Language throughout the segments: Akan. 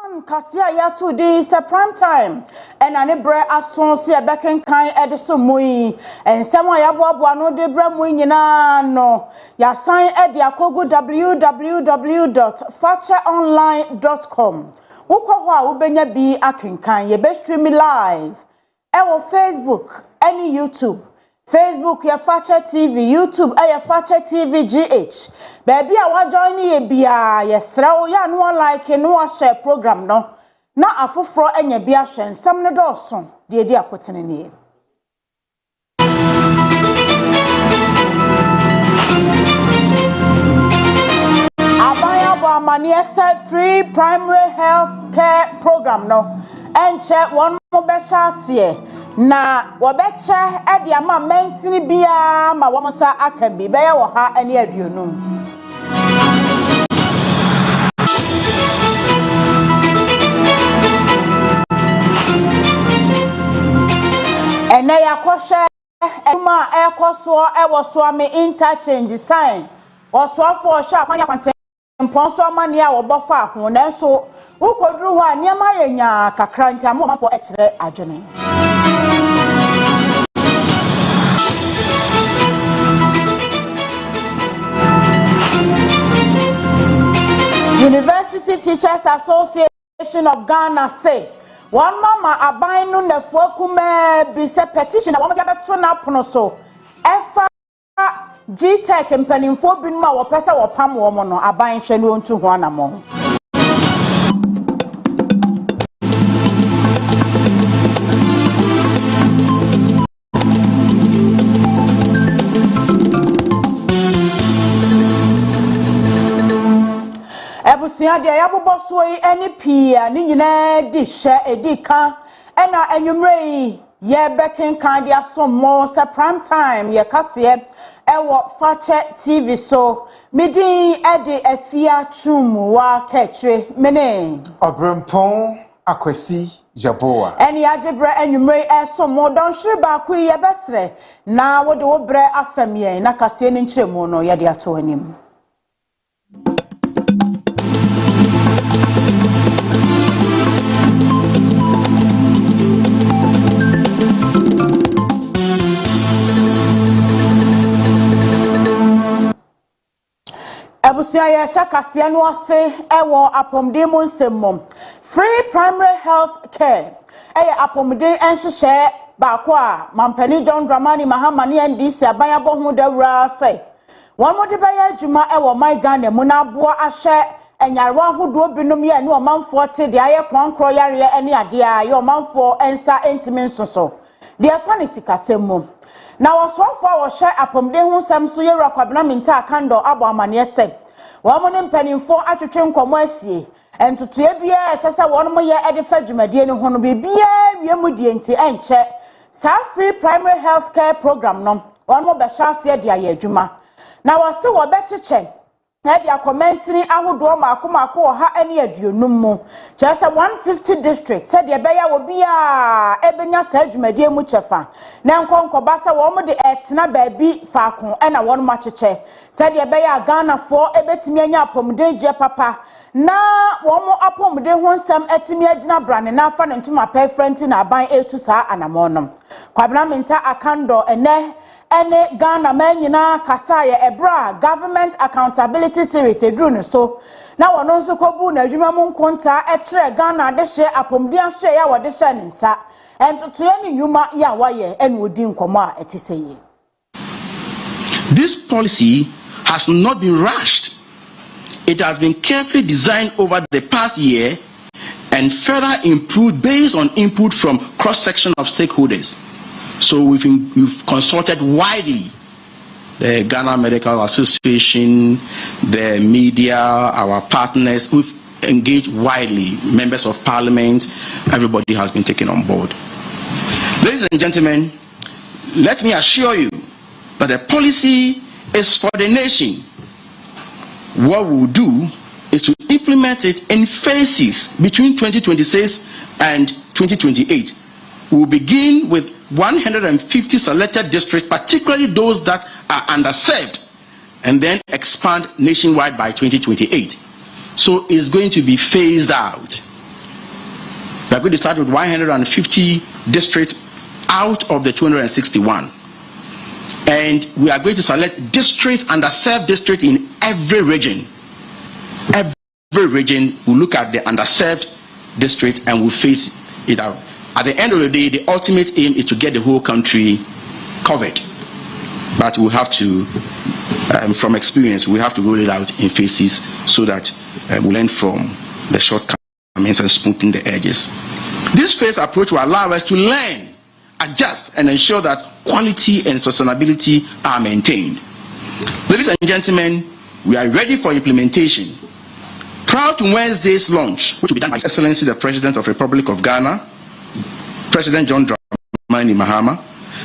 Kasia ya today is a prime time and ane bre ason se beken kan edso mui and someone ya boa no de bre mui nyina no ya sign e de akogu www.facheonline.com wokọ ho a wobenya bi akenkan ye be stream live e wo Facebook any YouTube Facebook ya Fache TV, YouTube ya Fache TV GH. Baby a wa join ye bia ye sra wo ya no like no share program no. Na afoforo enya bia hwe nsam ne dɔɔso de di akotene ne. Abaya bo amani free primary health care program no. Enche won mo be hyaase na wobeche e de ama mansini bia ma womosa aka bi be ye wo ha ane aduonum ene yakoshe ema ekoso ewoso me interchange sign osoafo sha kwanya kwante mponso amane a wobofa ho nanso ukoduru ho a niam ayenya kakra ntia mo mafo ekire adwene University Teachers Association of Ghana say one mama aban no nafo kuma bi se petition na womo beto na pono so efa G-Tech mpanimfo binum a wopese wopam wo mo no aban hwe no ntu ho anamo Ebusia de yaboboso yi eni pia ni nyina di hye edika ena anwumrei ye beken kan dia sommo se prime time ye kase ewo Fache TV so midin ede AFIA tum wa Kaakyire mene Obrempong akwasi jaboa eni ajebre anwumrei sommo don hwere ba ku ye besre na wode wo bre afamye na kase ni nkyeremu no ye de ato anim Ebusia ya shakase no ase ewo apomde mu nsemmom free primary health care apomde enhyehyɛ baako a mampani John Dramani Mahamani NDC abayabo ho dawura say wɔn mo de bɛyɛ adwuma ewo my Ghana mu na aboa ahwɛ enyarwa ahodo binom ye ne ɔmanfo te de ayɛ kwankro yare ane ade a ye ɔmanfo ensa entimi nsoso de afa ne sikasɛm mu na wasofo a wohye apomde ho sam so ye rakwabena minta akando abo amane ese wo mo ne mpanimfo atwetwe nkomo asie entotoe bia esese won mo ye edefa dwumadie ne ho no bibia wiemu die nti enche sa free primary health care program no won mo be hyase de aye adwuma na wose wo be cheche Edi akomensini ahodo maako ha ene aduonum mu kyerese 150 district said ye beya obi a ebenya sa adwumadie mu chefa na nkonkoba se wo mo de etena baabi faako ena won ma cheche said ye beya Ghana for ebetimi anya apomde je papa na wo mo apomde ho nsam etimi agina brane na afa ne ntuma perfect na aban etu saa anamonom kwabena minta akando ene Ghana menyina kasaye ebra government accountability series edru so na wono nso kobu na adwuma mu nkonta ekire Ghana de hye apomde ahye ya wode hye ne nsa entotoye ne nyuma ya waye ene odi nkomo a etiseye. This policy has not been rushed. It has been carefully designed over the past year and further improved based on input from cross-section of stakeholders. So we've consulted widely the Ghana Medical Association, the media, our partners. We've engaged widely, members of parliament, everybody has been taken on board. Ladies and gentlemen, let me assure you that the policy is for the nation. What we'll do is to implement it in phases between 2026 and 2028. We'll begin with 150 selected districts, particularly those that are underserved, and then expand nationwide by 2028. So it's going to be phased out. are going to start with 150 districts out of the 261. And we are going to select districts, underserved districts in every region. Every region will look at the underserved district and will face it out. At the end of the day, the ultimate aim is to get the whole country covered. But we have to, from experience, we have to roll it out in phases so that we learn from the shortcomings and smoothing the edges. This phase approach will allow us to learn, adjust, and ensure that quality and sustainability are maintained. Ladies and gentlemen, we are ready for implementation. Prior to Wednesday's launch, which will be done by His Excellency the President of the Republic of Ghana, President John Dramani Mahama,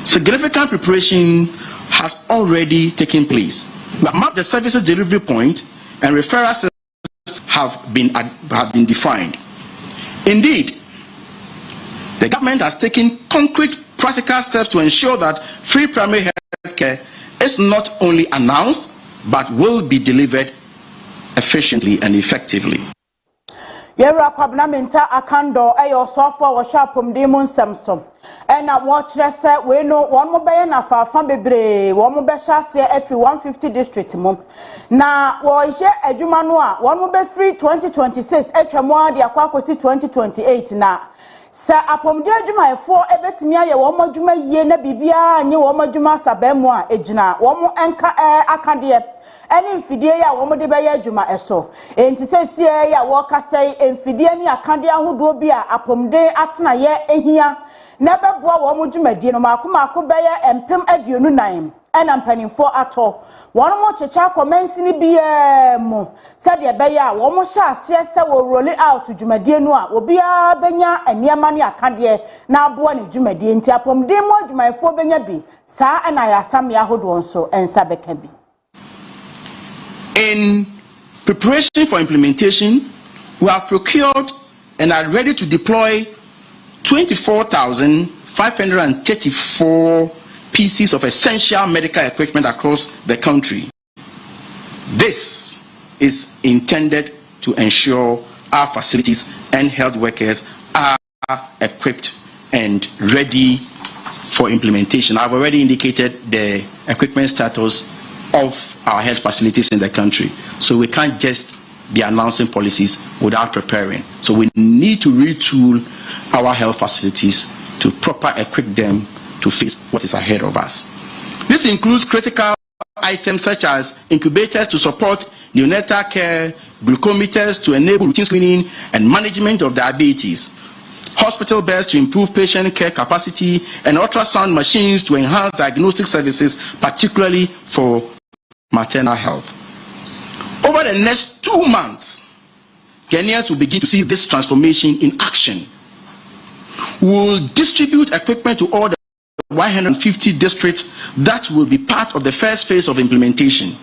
significant preparation has already taken place. We have mapped the services delivery point and referral systems have been defined. Indeed, the government has taken concrete practical steps to ensure that free primary health care is not only announced but will be delivered efficiently and effectively. Yera kwabna minta akando eyo sofo wo shapum de mun samsom ena wo kire se we no won mo beye na fafa bebre won mo be hyase afi 150 district mum na wo hye adwuma no a won mo be free 2026 atwamo ade akwakosi 2028 na sa apomde adwuma efo ebetimi aye won mo adwuma yie na bibia anye won mo adwuma sabemu a ejina won mo enka akade eni mfidie ya wo mode beye adwuma eso enti sesie ya wo kasai mfidie ni akade ahodo bi a apomde atena ye ehia na beboa wo mo dwumadie no makoma beye empem aduonu nan ena mpanimfo ato wono mo checha comments ni bia mu sade beye a wo mo hya ase se wo roll out dwumadie no a obia benya eniema ni akade na aboa ni dwumadie enti apomde mo adwumaifo benya bi saa ena ya asame ahodo nso ensa beka bi. In preparation for implementation, we have procured and are ready to deploy 24,534 pieces of essential medical equipment across the country. This is intended to ensure our facilities and health workers are equipped and ready for implementation. I've already indicated the equipment status of our health facilities in the country. So we can't just be announcing policies without preparing. So we need to retool our health facilities to proper equip them to face what is ahead of us. This includes critical items such as incubators to support neonatal care, glucometers to enable routine screening and management of diabetes, hospital beds to improve patient care capacity, and ultrasound machines to enhance diagnostic services, particularly for maternal health. Over the next 2 months, Kenyans will begin to see this transformation in action. We will distribute equipment to all the 150 districts that will be part of the first phase of implementation.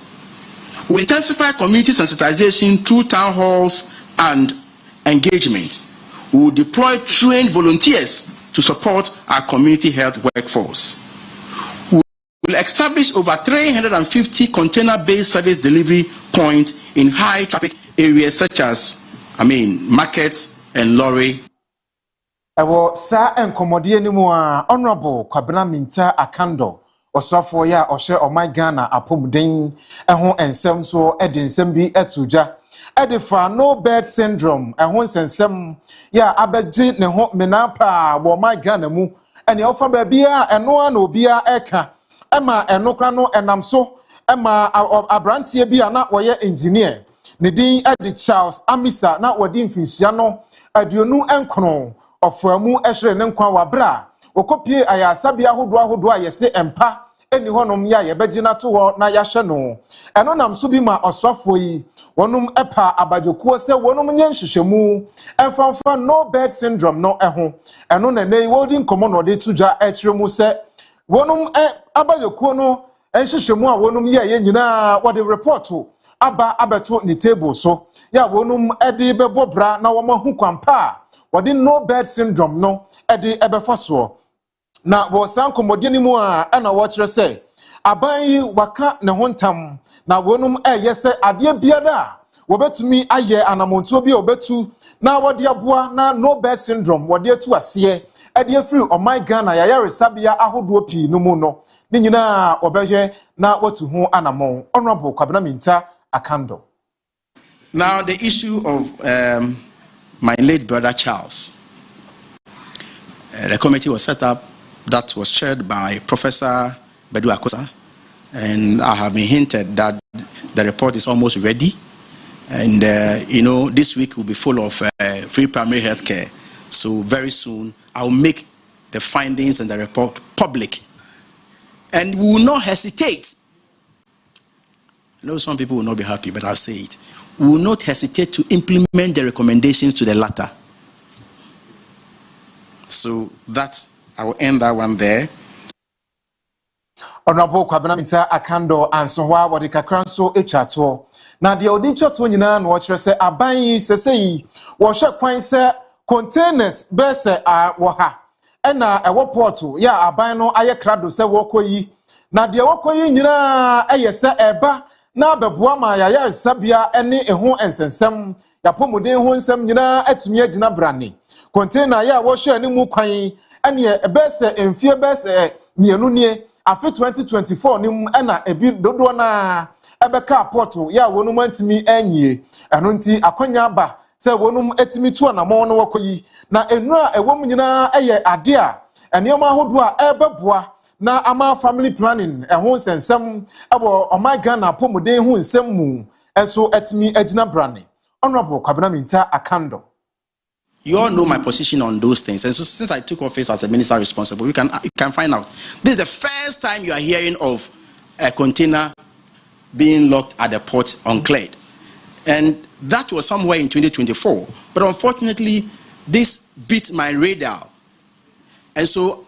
We will intensify community sensitization through town halls and engagement. We will deploy trained volunteers to support our community health workforce. We will establish over 350 container-based service delivery points in high-traffic areas such as, markets and lorry. Ewo sa enkomodie ni mu a honorable Kwabena Minta Akando osofo ya ohye oman Ghana apomden eho ensem so edinsem bi etuja edifa no bed syndrome eho nsensem ya abeji ne ho menapa wo oman Ghana mu ene ofa ba bia eno a na obia eka ema enokra no enam so ema abrantie bia na woye engineer ne din edi Charles Amisa na wodi mfinsia no aduonu enkono ofamu ehre ne nkwa wabra okopie ayasabia hodo ayese empa eni honom ya yebegina to ho na yahye no eno nam so bi ma oswafo yi wonum epa abajokuo se wonum nye nhyehyemu emfanfa no bed syndrome no eho eno na nei wodi nkomo no de tuja etremu se wonum abajokuo no nhyehyemu a wonum ye nyina wode report aba abeto ni table so ya wonum ede bebo bra na wo mahu kwampa wodi no bed syndrome no ede ebefaso na wo san komodie ni mu a na wo kire se aban yi waka ne hontam na wonum eyese ade biada wobetumi aye anamonto bi obetu na wode aboa na no birth syndrome wode atu ase ade afiri oman Ghana yayaresabia ahodo pi no mu no ni nyina obehwe na watu ho anamon honorable Kwabena Minta Akando. Now the issue of my late brother Charles. The committee was set up that was chaired by Professor Bedu Akosa, and I have been hinted that the report is almost ready, and this week will be full of free primary health care. So very soon I'll make the findings and the report public, and we will not hesitate. I know some people will not be happy, but I'll say it. We will not hesitate to implement the recommendations to the latter. So I will end that one there. Honorable Kwabena Minta Akando ansonwa wodi kakran so echato. Na de odi chato nyina no kire se aban yi sesei wo hwe kwan se containers be se wo ha. Ena ewo porto ya aban no aye krado se wo koyi. Na de wo koyi nyina eye se eba na beboa ma ya sabia ene eho ensensem ya pomuden ho nsem nyina atumi agina brane. Container ya wo hwe ani mu kwan ene ebe se emfie be se mienu nie afi 2024 nim ena ebi dodo na ebeka porto ya wonum antimi anyie eno nti akonya ba se wonum etimi tu na mo no wakoyi na enura ewom nyina eye ade a enioma ahodo a ebeboa na ama family planning ehon sensem ebo oman Ghana pomuden hu nsem mu enso etimi agina brane. Honorable Kwabena Minta Akando. You all know my position on those things, and so since I took office as a minister responsible, you can find out. This is the first time you are hearing of a container being locked at the port uncleared, and that was somewhere in 2024. But unfortunately, this beat my radar, and so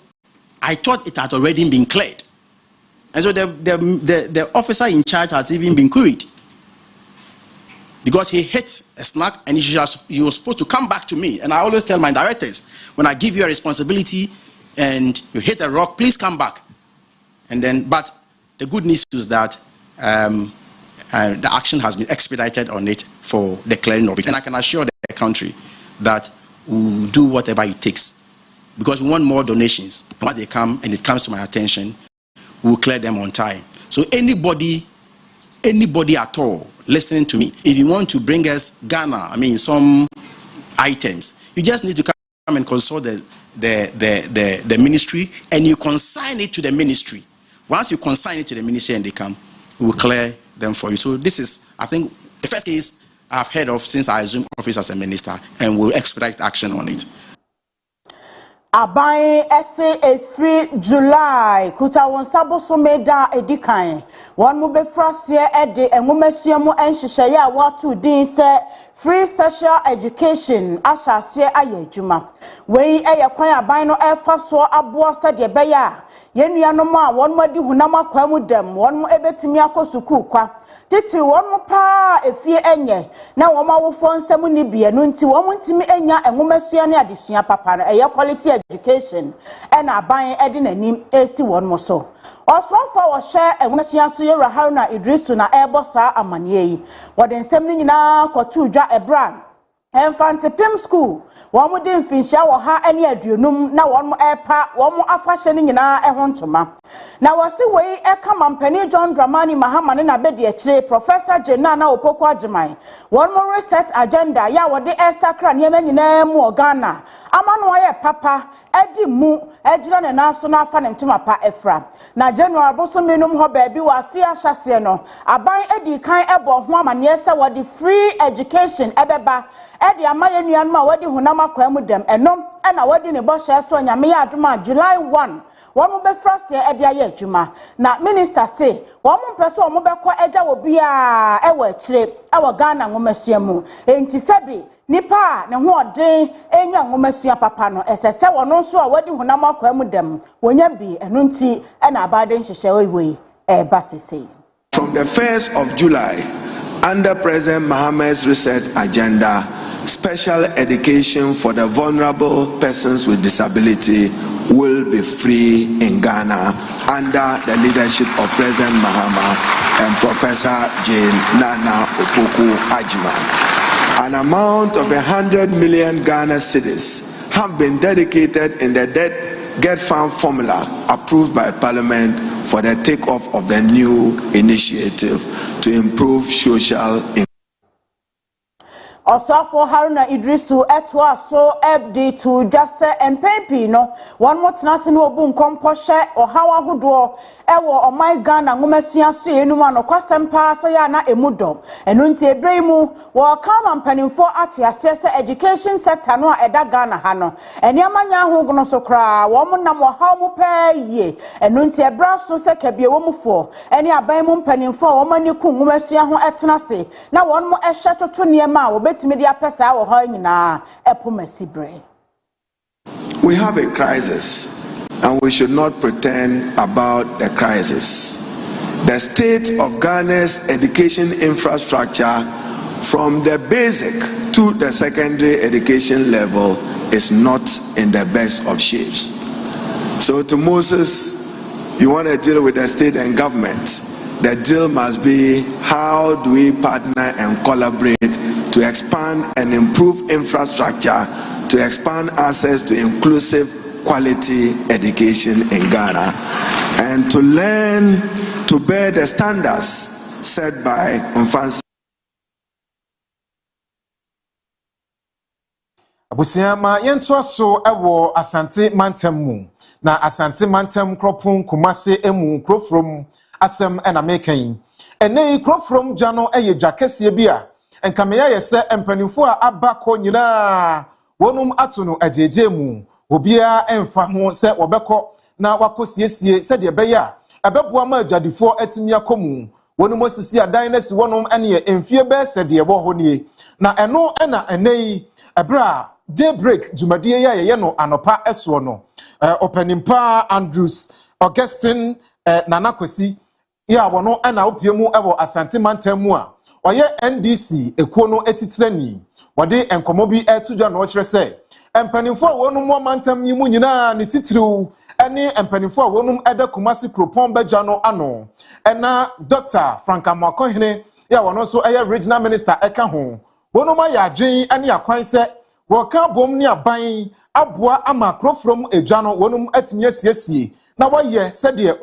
I thought it had already been cleared, and so the officer in charge has even been queried, because he hit a snack and he was supposed to come back to me. And I always tell my directors, when I give you a responsibility and you hit a rock, please come back. But the good news is that the action has been expedited on it for the clearing of it. And I can assure the country that we will do whatever it takes, because we want more donations. And once they come and it comes to my attention, we will clear them on time. So anybody at all listening to me, if you want to bring us Ghana, some items, you just need to come and consult the ministry, and you consign it to the ministry. Once you consign it to the ministry and they come, we will clear them for you. So this is, I think, the first case I've heard of since I assumed office as a minister, and we'll expedite action on it. Abai ese efri July kuta won sabo so meda edikan won mo be frasie ede enwomasuamu enhyehyeye a watu din se free special education asase aye adwuma wei eye kwan aban no efa so abo se de be ya yenuanom a won mo di hunam akwa mu dem won mo ebetimi akosukuu kwa titi won mo pa efie enye na won ma wo fo nsem ni bie no nti won mo ntimi enya enwomasua ne adesua papa no eye quality education and aban edi nanim esi won mo so osofo wo hye enwomasua so ye Haruna Idrisu na ebo sa amanie yi wode nsem ni nyina kotu dwa ebran Infant Pim School, one would infinchia or ha any adunum, now one more airpa, one more afashion in a hontoma. Now was the way a come and Penny John Dramani Mahaman and Abedi, Professor Jenana Opoko Jamai. One more research agenda, ya what the air sacran, yemen in more Ghana. Amanwaya Papa, Eddie Mu, Edran and National Fan and Tumapa Efra. Now General Bosominum Hobaby or AFIA Shasiano, Abai Eddie Kai Ebo Huaman, yes, what the free education ebeba. Edi amaye nuanma wadi hunama kwa mu dem enom na wadi ne bo hye so nyame ya adoma July 1 won mo be frase edi aye adwuma na minister say won mo pese won mo be ko eja wo bia e wa akire e wa Ghana ngomasua mu enti sebi nipa ne ho odin enya ngomasua papa no esese wono so a wadi hunama kwa mu dem wonya bi eno nti na abade nhyehyɛ wei e ba sese. From the 1st of July, under President Mohammed's research agenda, special education for the vulnerable persons with disability will be free in Ghana under the leadership of President Mahama and Professor Jane Nana Opoku-Agyeman. An amount of 100 million Ghana cedis have been dedicated in the Get Fund formula approved by Parliament for the takeoff of the new initiative to improve social income. Also for Haruna Idrisu etwa so FD to just say MPP no one more tenase no obu nkompo hye ohawa hodo ewo oman Ghana ngomesua so enum ano kwasempa so ya na emudom enu nti ebremu wo kama mpanimfo ate ase education sector no a eda Ghana ha no eni amanya ho gono so kra wo mo nam ohaw mo pa ye enu nti ebra so se kabie wo mufo eni aban mu mpanimfo wo mani ku ngomesua ho etenase na won mo ehye toto niema wo we have a crisis and we should not pretend about the crisis. The state of Ghana's education infrastructure from the basic to the secondary education level is not in the best of shapes. So to Moses, you want to deal with the state and government. The deal must be how do we partner and collaborate to expand and improve infrastructure, to expand access to inclusive quality education in Ghana, and to learn to bear the standards set by Mfansi. Abusiama yentoa so ewo Asante Mantam mu na Asante Mantam kropon Kumase emu krofrom asem ena mekan ene krofrom jano eye dwakese bia enkameya yese empanimfo a abako nyina wonum atono ajeje mu obia emfa ho se wobekọ na wakosiesie se de beya ebeboa ma adwadifo atimi akomu wonum osisi adan na si wonum ene emfie be se de ebo ho nie na eno ena enei ebra daybreak jumadie ya ye no anopa eso no openimpa Andrews Augustine Nana Kwesi ya wono ena opiemu ewo Asante Mantam mu a oye NDC ekuo no etitirani wode enkomo bi etudwa no kire se empanimfo a wonum mo mantam yi mu nyina ne titiriw ene empanimfo a wonum eda Kumasi kropon badwa no ano ena Dr. Franka Mwakohene ya wono so eye regional minister eka ho wonum aya adwen ene akwan se wo ka bom ne aban aboa ama krofrom edwa no wonum atimi asiesie na waye sede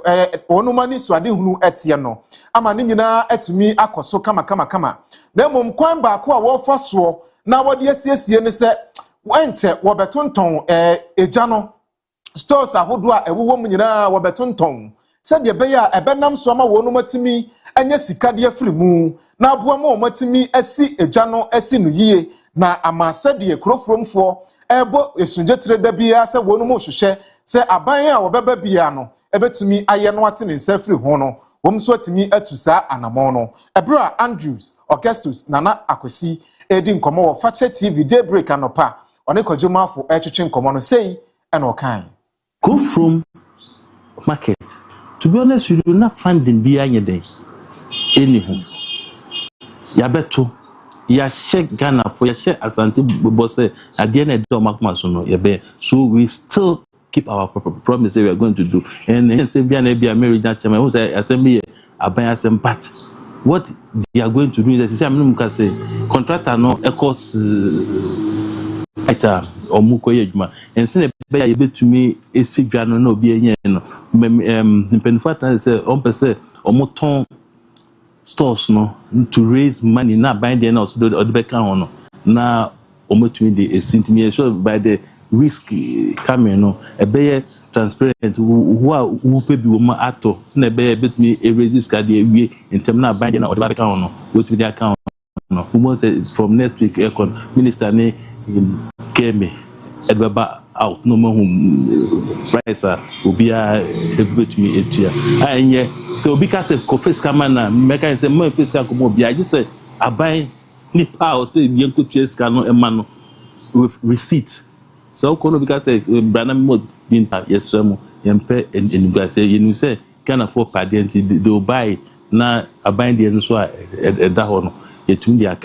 onumani suade hunu etie no ama ne nyina atumi akoso kama na mom kwan ba ko a wo faso na wode asiesie ne se wente wo betonton edwa no stores ahodo a ewuwo mu nyina wo betonton sede be ya ebenam so ma wonum atimi anya sikade afiri mu na aboa ma omatimi asi edwa no asi no yie na ama sede krofromfo ebo esunjetre da bia se wonum hwehwe se aban a wobeba bia no ebetumi aye no ate ne nsafiri ho no wom so atimi atusa anamon no ebra Andrews Augustus Nana Akwesi edi nkomo wo Fache TV daybreak anopa one kwadwumafo etwetwe nkomo no sei ena okan go from market. To be honest, you do not find them behind your day anyhow. Yabeto ya shake Ghana for ya share Asante boss at the end of the Makmasono yabe. So we still keep our promise that we are going to do. And say be a marriage chairman who say assembly abayasem but what they are going to do is say I'm going say contractor no equals eta omukoye adwuma ense be ya yebetumi esidwa no na obi enye no mpenfata say on pese omoton stores no to raise money na bind there na so the beka ho no na omotumi de esintimi so by the risk coming no be transparent who pay bi wo ma ato se na be betumi raise this card ewie intem na bind there na the beka ho no wetu the account no who say from next week econ minister ne Kemi Edwaba out no more price obia ebetumi etua anye so because of confess kamana meka say mo face ka komo obia you say aban ni pa say yenko tueska no emano with receipt so kono because say brana mo binta yesamo yempe and guys say you say can afford padenti they buy it na aban de no so eda ho no yetumi dia.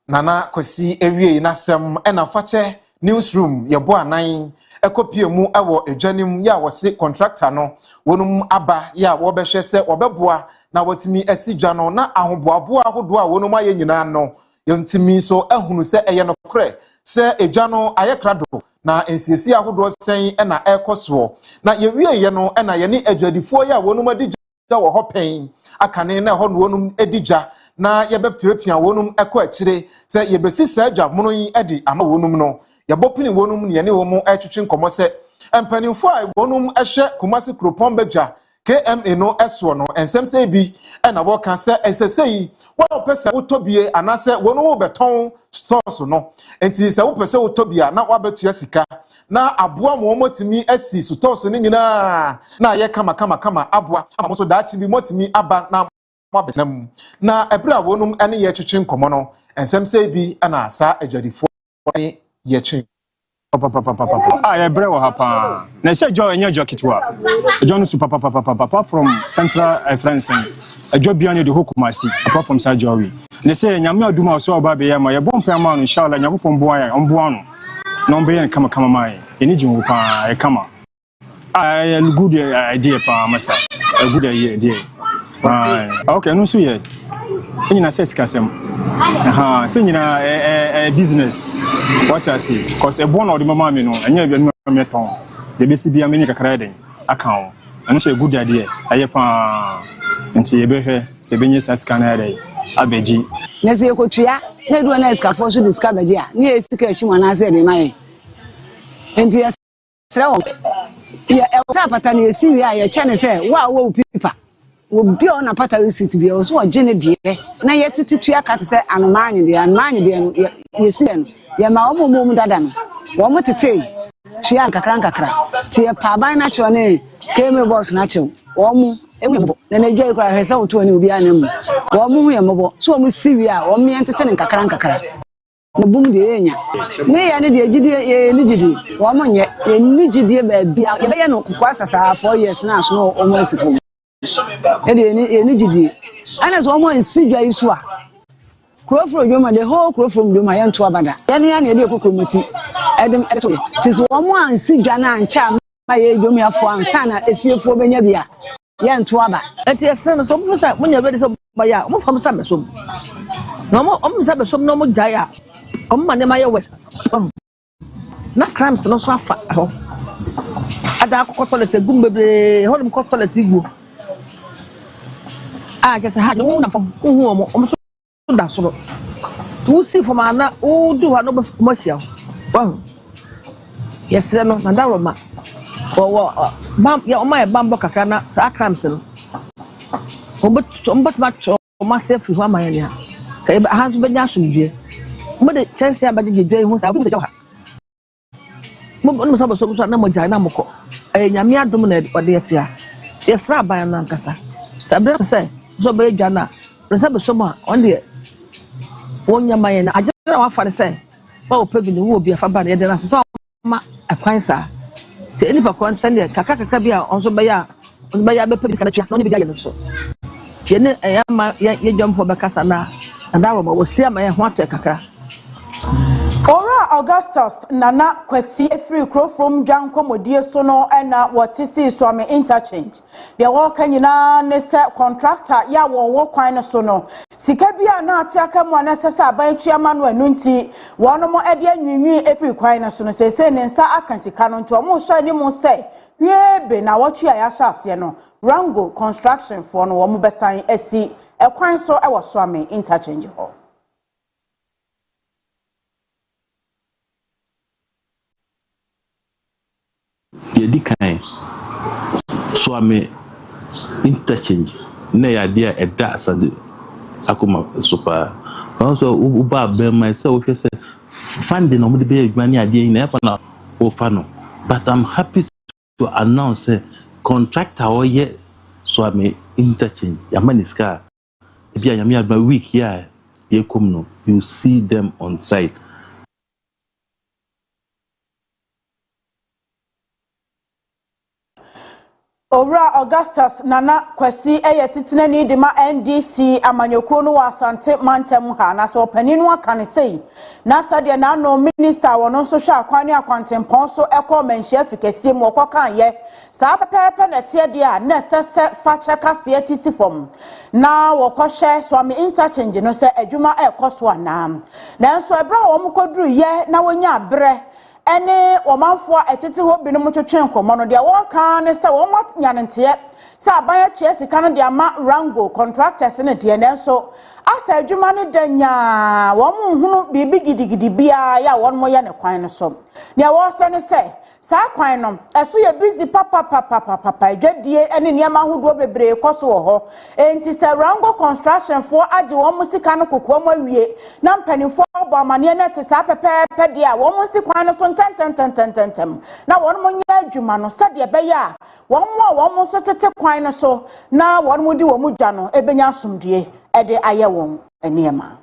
Nana Kwesi ewie nasem ena fache newsroom yebo anan ekopie mu ewo edwanim ya wose contractor no wonum aba ya wo behwe se obeboa na watimi asidwa no na ahoboaboa ahodo a wonum aye nyina no yontimi so ehunu se eye no kre se edwa no aye krado na ensisi ahodo sen na ekoso na yewie ye no na ye ne adwadifo ya wonum adigya wo hopen akane na ho no wonum adigya na yebe pirepia wonum eko akire se yebesi sa adwa mono yi edi ama wonum no yabopini wonum ne ye ne wo mu atwetwe nkomo se empanimfo a wonum ehye Kumasi Kropon Bedja KMA no eso no ensem se bi na wo kan se esesei wo pese wotobie anase wonu wo beton stores no enti se wo pese wotobia na wo betua sika na aboa mo motimi asi stores no nyina na ye kama aboa ama so daachi bi motimi aba na mo besenam na ebra wonum ene ye twetwe nkomo no ensem se bi na sa adwadifo ye twe Ah, yeah, bro, hapa. Na say Joe enye Joe kitwa. John super papa from Central France. A job beyond the Kumasi apart from Sir Joey. Na say nyame aduma so oba be yama ye bom pema no inshallah nyame pombo an ombo ano. No be yan kama mai. Eni jun pa e kama. Ah, good idea pa masa. A good idea. Okay, no so ye. Eni na say sikasem. Aha, so nyina business. What I say, because a born or the mama, no, and you have meton. The BCB America credit account. And it's a good idea. I have and see a better, Sabinius as Canada, Abeji. Nesi Kotia, Nedwana Escafo should discover, yeah, near Station when I said in my. And yes, so, yeah, a tapatani, Syria, your channel say, wow, people. Will be on a pattern to be also a Jenny dear. Now yet to cat say, I'm mine, you see, your mamma mum dadan. One more to take. She and Kakranka, Tia Papabi naturally came a boss natural. One more, then a jail herself to a new animal. One more, mobile, so we see we are, or me entertaining Kakranka. The boom the enya. Nay, I need a nigidi. One more yet, a nigidi baby. I know Quasa 4 years now, no almost for me. Nigidi. And as one more in Siga Iswa. Crow from you, the whole crow from you, my aunt to Abada. Any committee. Adam, tis one more in Sigana and Cham, my Yomia for Ansana, if you for Benabia. Yan to Abba. At the extent some when you're ready to buy out, from Sabasum. No more, Sabasum, no more Jaya. Manamaya West. Not cramps, no so fat. At the Cotolet, Gumbe, Holm Cotolet. I guess I had no one from almost that's all. To see from Anna, oh, do I know Marcia? Well, yes, then, Mandaroma. Or, your my bamboo cacana, Sacramson. Oh, but much of myself, who am I in here? I have been yashing. But the chance about the day was I was a dog. Mum was so no more dynamical. A Yamia dominate or the Etia. Yes, by an Ancasa. Sabra say. So be Jana, reserve summer on the one Yamayan. I just don't want to say, oh, Peggy will be a Fabani, and I saw a quincer. The any Pacon send it, Kakakabia, also by a Peggy, only be so. Yen, I am ye jump for Bacasana, and I will see my want to Kaka. Ora Augustus Nana Kwesi free crow from Janko Modia Sono and what is Swami interchange. The walker ne set contractor ya walk quine sono. Sikabia na tiaka necessary by chairman when nunti one more edia new every quine sono say Nensa Akansi to almost shiny mo say. Ye be na what you are no Rango construction for no one besign SC a quine so I was Swami interchange hall. Yedi kan so ame interchange na ya dia eda asade akoma super also uba be myself we say funding no de be adwani ade na fa na o fa no but I'm happy to announce contractor o ye so ame interchange yamaniska bia yami adwa week here ye kom no you see them on site. Owura Augustus Nana Kwesi eye titine ni de ma NDC amanyokuo no wasante mantem ha na so paninu aka ne sei na sade na no minister wono so hwa akwan ne akwantempon so ekọ menhia fikese mu okokan ye saa pepepe na tie de a na sese fa cheka se atisi fom na wokohye so me interchange no se adwuma ekoso ana na nso ebra wo mkoduru ye na wonya abre ene omanfo etete ho binom twetwen komo no de won ne se wo nyanentie se abaya tue sika no de ama rango contractors ne de ne so asa adwuma ne danya wo hunu bibi gidigidi bia ya won mo ye ne kwan no so ne wo so ne se sa kwan no eso ye busy papa adwadie ene niam ahodo bebre koso wo ho enti se rango construction for age wo musika no kokko mo awie na mpanimfo bo amane ne te sa pepepe de a wo musi kwan no so tentem na won mo nya adwuma no sade be ya won mo so tete kwan no so na won mo di wo mu dwa no ebenya asomdue ede aye won eniema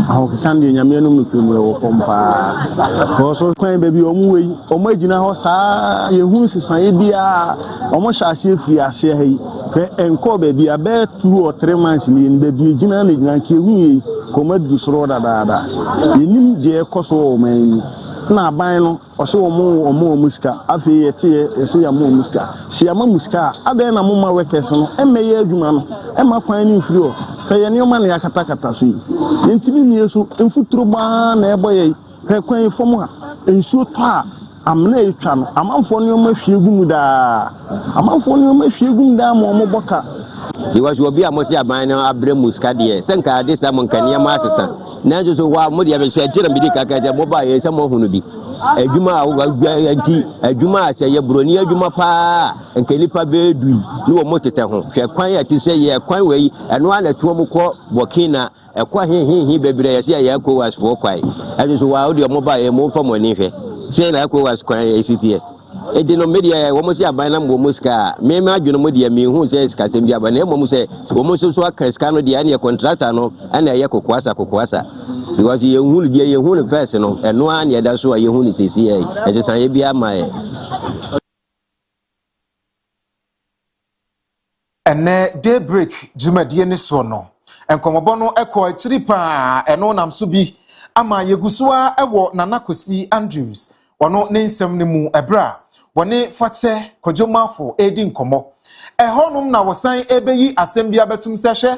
how can the Yamiano Mukumu from Pa? Also, quite baby, Omagina Hosa, Yahoo Saibia, almost as if we are saying, and call baby, a bear 2 or 3 months in baby, Gina, like you, commit this road. You need the Koso, man. Na baino oso omo muska AFIA ese ya mo muska si ama muska adan na moma workers no emeye adwuma no ema kwan ni mfiri o peye ne oma na yakata so ntimi nie so mfuturo ba na eboye pe kwan fom ha ensuo to a amna etwa no amanfo ne oma hwie gumu da amanfo ne oma hwie gumu da mo mo boka iwaje obi amosi aban na abre muska de senka de sa mon kania ma asesa na jo wa mo de be se tira bi kaka je mo ba ye se mo hunu bi adwuma anti adwuma ase ye broni adwuma pa nke nipa be du ni wo mo tete ho hwe kwan ya ti se ye kwan we eno ana tuo mo ko Burkina ekwa hin bebre ye se ye ko was fo kwai ajo wa odi mo ba ye mo fa mo ni hwe se na ko was kwan ye sitie edino media wo mo si aban na mo muska me adwuno mo dia me hu se ska sem dia ba na mo se wo mo so akraska no dia na contractor no ana ye kokoasa because ye hu dia ye hu first no eno an ye da so ye hu ni sesi ye e san ye bia ma ye ene daybreak jumadie ne so no enkomobo no ekọ akiri pa eno nam so bi ama yegusoa ewo nanakosi Andrews wono ne nsem ne mu ebra wone fache kojomafo edi nkomo ehonum na wosan ebeyi asem bia betum sehwe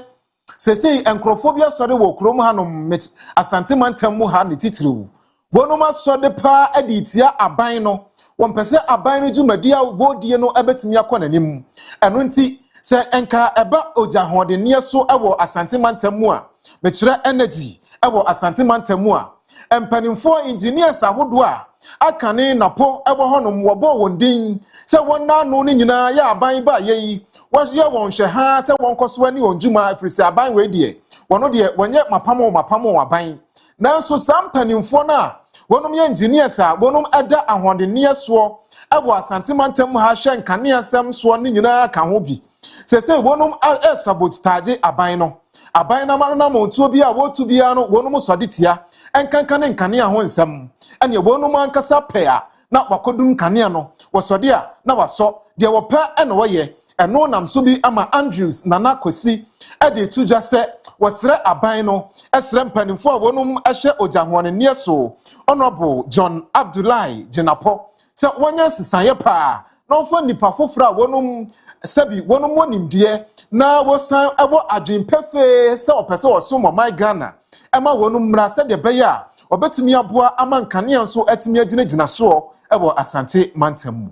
sesei enkrofobia sore wo krom hanom asantemantam mu ha ne titiriwu wonum asode pa aditia aban no wompese aban no jumadia bodie no ebetumi akọ nanim eno nti se enka eba ojahode ne so ewo asantemantam mu a mekire energy ewo asantemantam mu a empanimfo engineers ahodo a akane napo ebo honom wobo wondin se wonna no ni nyina ya aban ba yeyi ye won hwe ha se won koso ani onjuma afirisi aban we die wono de wonye mapamo aban nanso sampanimfo na wonom ye engineers a wonom eda ahode ne so ebo asantemantam ha hwe nkane asem so ni nyina ka ho bi se wonom sabotage aban no aban na maro na montuo bi a wotu bia no wonom soditia enkankane nkane ho nsem ene wonum ankasa pea na wakodum nkane no wosode a na waso de wopa ene woye eno nam so bi ama Andrews nanakosi ede tuja se wosre aban no esre mpanimfo a wonum ehwe ojahone ne so honorable John Abdullahi Jinapo se wonya sisaye pa na ofo nipa foforo a wonum sabi wonum wonimdie na wosan ebo adwempefe se opese wosomo my Ghana ema wonum mra se de beya obetumi aboa amankane nso atumi agina so ebo asante mantam.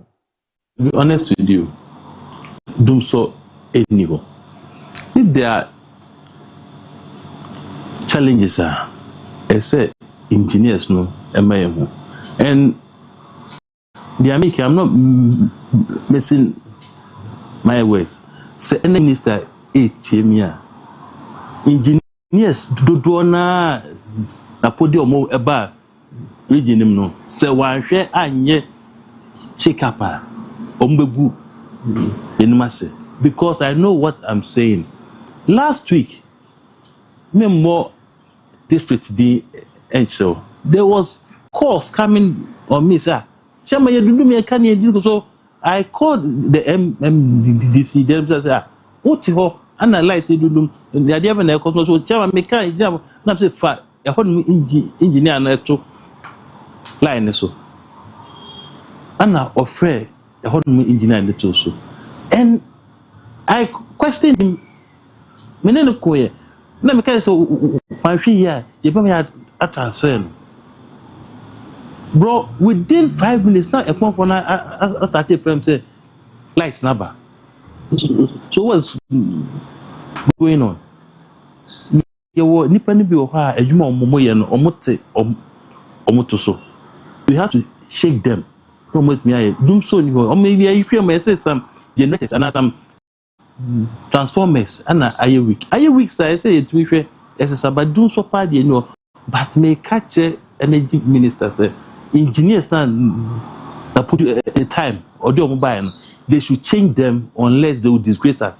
To be honest with you, do so anywho. If there are challenges, I say engineers no emayehu, and the American, I'm not missing my words. Say any minister 8 years, engineers do na podium eba region him no. Say one share anye shake up ombebu enumase because I know what I'm saying. Last week, me more district the Encho, there was calls coming on me, sir. Chama ye dundu me kan ye so I called the MDDC them say oti ho ana light dundum the idea na e ko so chama me kan jam na say fa e ho engineer na eto line so ana offer e ho engineer na eto so and I questioned him menene ko ye na me kan so kwanhwe here ye be me a transfer no. Bro, within 5 minutes now, a phone for now, I started from say, lights number. So what's going on? You were nipping be or a human momoyan or motoso. We have to shake them. Don't make me doom so or maybe I feel may say some generators and some transformers and I week. I week, I say it we as a but doom so bad, you know, but may catch energy minister say. Engineers that put a time or do mobile, they should change them unless they will disgrace us.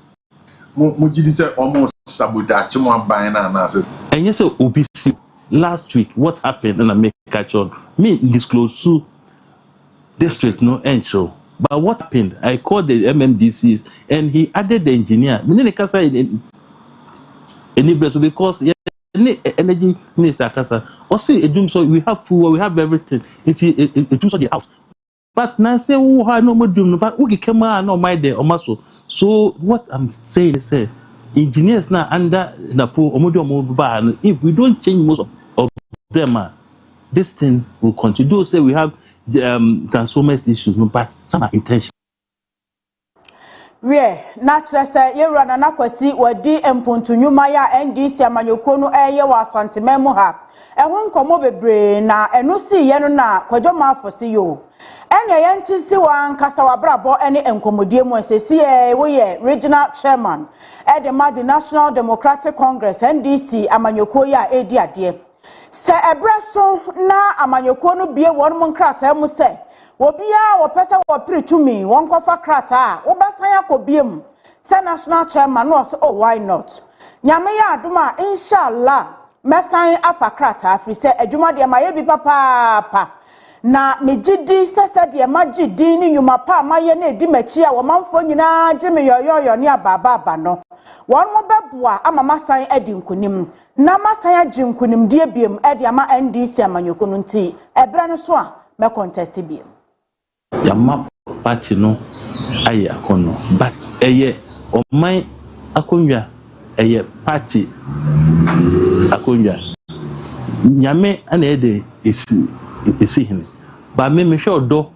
Almost sabotage and yes, OBC last week, what happened? And I make catch on me disclose to district no end show. But what happened? I called the MMDCs and he added the engineer. Because energy minister kasa or say edum so we have food, we have everything edum so the out but now say who ha no modum no but we come no my there omaso. So what I'm saying is engineers now under na po omodo if we don't change most of them this thing will continue. Those say we have transformers issues but some are intentional. We natural say ye rana na kwasi wadi empuntu nyuma ya NDC amanyoko no eye wa santememu ha ehun nkomo bebre na enu si ye no na kwadwoma afosi yo ene ye ntisi wa nkasa wa brabo ene enkomodie mu asesi ye wo ye regional chairman the National Democratic Congress NDC amanyoko ya edi ade se ebreso na amanyoko no bie won mu nkrata mu se Wobia wopesa wopritumi wonkofa krata wobasan yakobiem se national chairman no so why not nyame ya adoma inshallah mesan afa krata afri se adwuma de maye bi papa na megidi sese de magidi ni nyuma pa maye na edi machi a womanfo nyina gime yoyoyo ne ababa no won mo beboa ama masan edi nkunim na masan agi nkunim de biem edi ama NDC amanyoko no nti ebra no so a me contest biem Yama party no aye akono but eye oman akonwa eye party akonwa nyame ana ede esi hene ba me hwe odo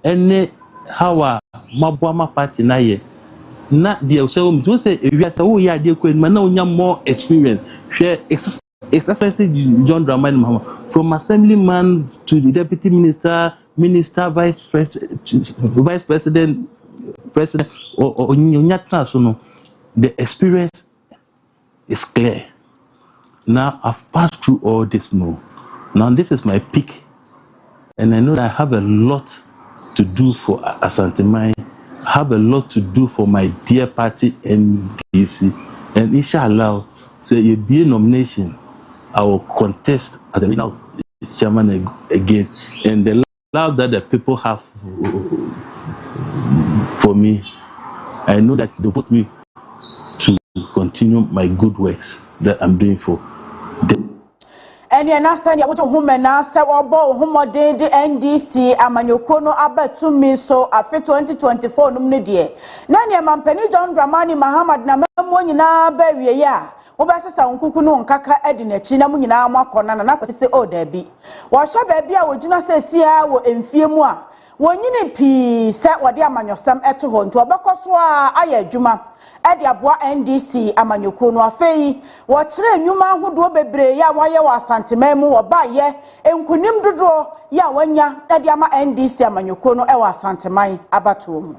ene hawa maboama party na ye na de so me say ewiasa wo ya de kwen na onya more experience hwe exercise John Dramani Mahama from assemblyman to the deputy minister vice president or the experience is clear. Now I've passed through all this now. Now this is my peak, and I know that I have a lot to do for Asante Mai. I have a lot to do for my dear party NDC, and inshallah, say a BA nomination, I will contest as the regional chairman again, and the love that the people have for me, I know that they vote me to continue my good works that I'm doing for them. And you're not saying what woman now say about whom did the NDC amanyoko no abetu me so afi 2024 numne die na ne mampani John Dramani Muhammad na memo nyina ba wie ya wobasesa nkuku no nkaka edi na chi na mu nyina amakona na kwese o da bi wo hye ba bia wo gina sesia wo emfie mu a wonyine pi se wode amanyosam eto ho nto obekoso a aya adwuma edi aboa NDC amanyoko no afei wo kire nnwuma ahodo bebre ya waye wa asantememu wo baye enkunim dodo ya wanya edi ama NDC amanyoko no e wa asanteman abato mu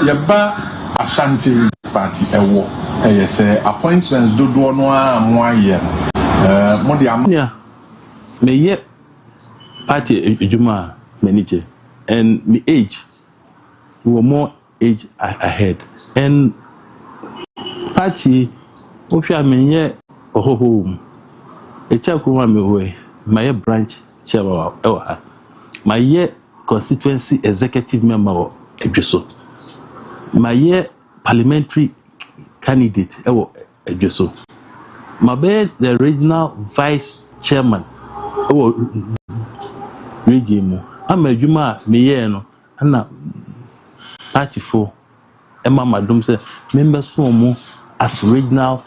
yeba Ashanti party ewo say appointments dodo no amoaye mo de yeah me ye party ejuma manager and me age we were more age ahead and party ofia me ye ohoho e cha kuma me we my branch chairman my year constituency executive member or Edgeso. My year parliamentary candidate Edgeso. My bed the regional vice chairman region. I'm a Juma Meyeno and 34. Emma Madam said members Somo as regional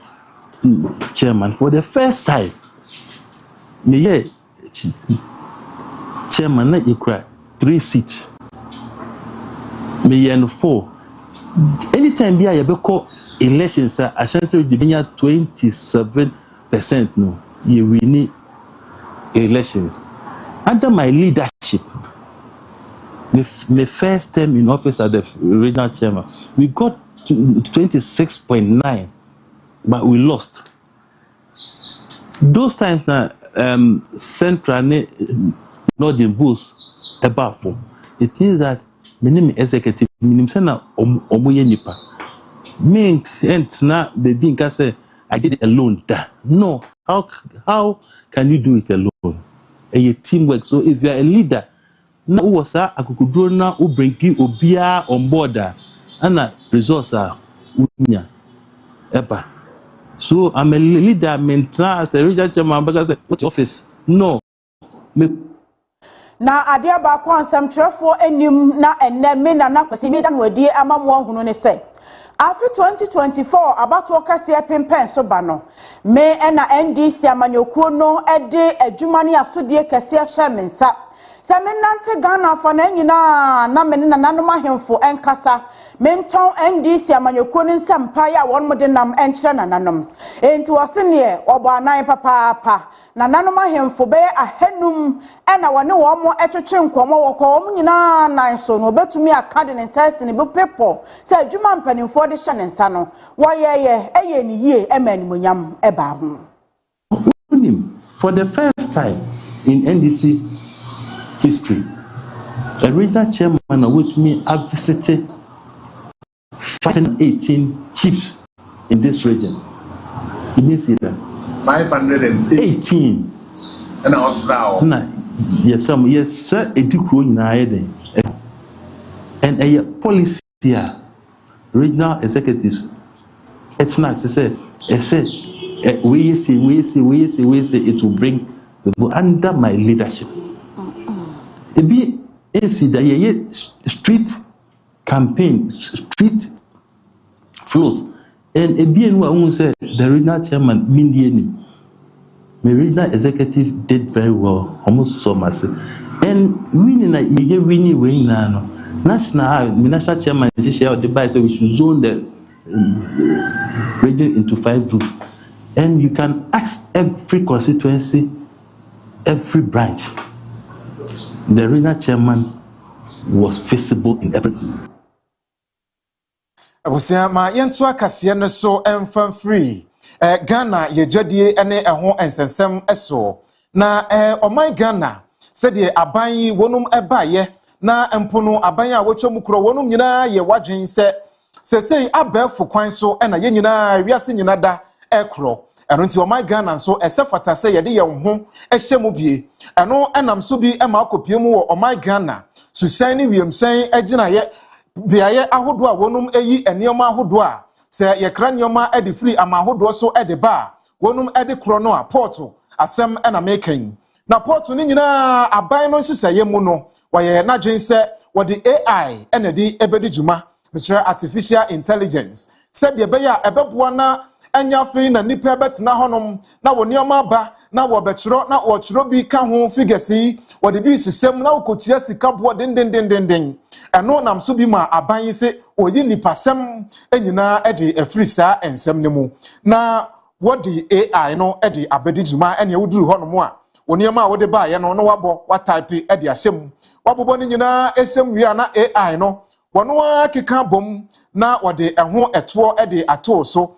chairman for the first time. Me chairman na you 3 seats. Me 4. Anytime be I call elections I central the 27% no you win elections. Under my leadership, my first term in office as the regional chairman, we got to 26.9, but we lost. Those times now, central northern votes above 4. It means that my name is executive. My name is Omoye Nipa. Me and now the being can say I did it alone. No, how can you do it alone? A teamwork. So if you are a leader, now was a kukudro na ubrengi obia on board and a resource unya ever. So I'm a leader. As a regional chairman, because what office? No. Na adia ba kwa nsam trefo enim na eneme na kwasi mi dan wadi amamwo hunu ne se afi 2024 abato kase pempen so ba no me na NDC amanyokuo no ede adwuma ne asodie kase hye mensa se menante Ghana fa na nyina na me na nanom ahemfo enkasa menton NDC amanyokuo ne nsampa ya won mode nam enkyere na nanom enti wosene obo anan papa na nanom ahemfo be ahenum ena wone wo mo etwetwe nkomo wokọ wo nyina nan so no betumi akade ne sense ne be people se adwuma mpanimfo de hye ne nsa no wo eye ni yie emanimonyam eba ho. For the first time in NDC history, a regional chairman with me have visited 518 chiefs in this region. You didn't see that? 518. And I was now. Yes, sir. And a policy here, regional executives. It's not to say. We say it will bring the vote under my leadership. It be that street campaign, street float, and it be say the regional chairman Mindiani. My regional executive did very well, almost so much. And winning now. National chairman share the buy, so we should zone the region into 5 groups. And you can ask every constituency, every branch. The regional chairman was visible in every. Abusema yentu akasiye ne so emfam free. Ghana yejadie ene eho ensensem eso. Na oman Ghana sede aban yi wonum ebaye na empono aban a wotwam kro wonum nyina ye wadwen se abefo kwan so na ye nyina wiase nyina da ekro. Eno nti oman Ghana so esefata se yede ye ho ehyemu bie. Eno enam so bi ema akopiemu wo oman Ghana. Susan ni wiemsan agina ye biaye ahodo a wonum eyi enioma ahodo a se ye kra nioma edi free ama ahodo so edi ba wonum edi kro no a porto asem na making na porto ni nyina aban no hyesaye mu no waye na dwen se wodi AI enedi ebedi juma which artificial intelligence said ye be ya ebeboa na anya free na nipa betina honom na wo nioma ba na wo betro na wo tro bi ka ho figures wodi bi sisem na wokotia sika bo den eno nam so bi ma aban yi se oyi nipasem enyina ede afri saa ensem ne mu na wodi AI no ede abedi juma ene wuduru honom a woniema wode ba ye no wabo wa type ede asem wabobo ni nyina esem wi na AI no wono akeka bom na wode eho eto ede ato so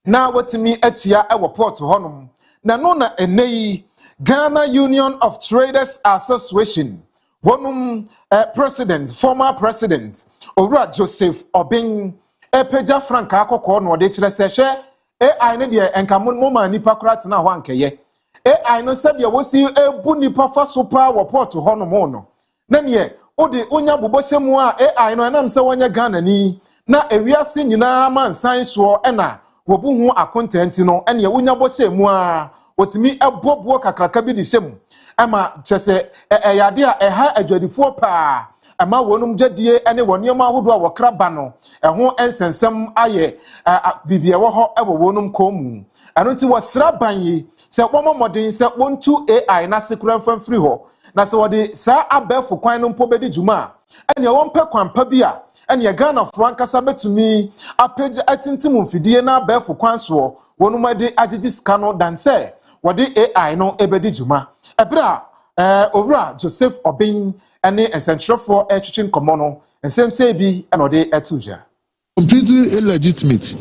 na watimi atia ewo port honom na no na eneyi Ghana Union of Traders Association wonum former president Owura Joseph Obeng epeja franka akoko no de kire se hwe AI ne de enka mo ma nipa krat na ho ankeye AI no se de wosi ebu nipa fa so pa wo port honom no Nanye ode onya bobosemu a AI no enam se wonya Ghana ni na ewiase nyina man science wo ena wobuhu akontanti no ene wonya bosemu a wotimi ebobo kakraka bi disem ama chese yade a eha adwadifo pa ama wonum gyadie ene wonioma ahodo a wokra ba no eho ensensem aye bibie wo ho ebo wonum komu eno ti wasra banyi se bomomodin se wontu AI na sekura mfamfiri ho na se wode sa abefo kwan no mpo bedi juma ene wonpe kwampa bi a ene Ghana frankasa betumi apage atintim mfidie na abefo kwan so wonum de agigi ska no dan se wode AI no ebedi juma ebra Owura Joseph Obin ene essential etwitwin komono ensem se bi ene ode etuja completely illegitimate.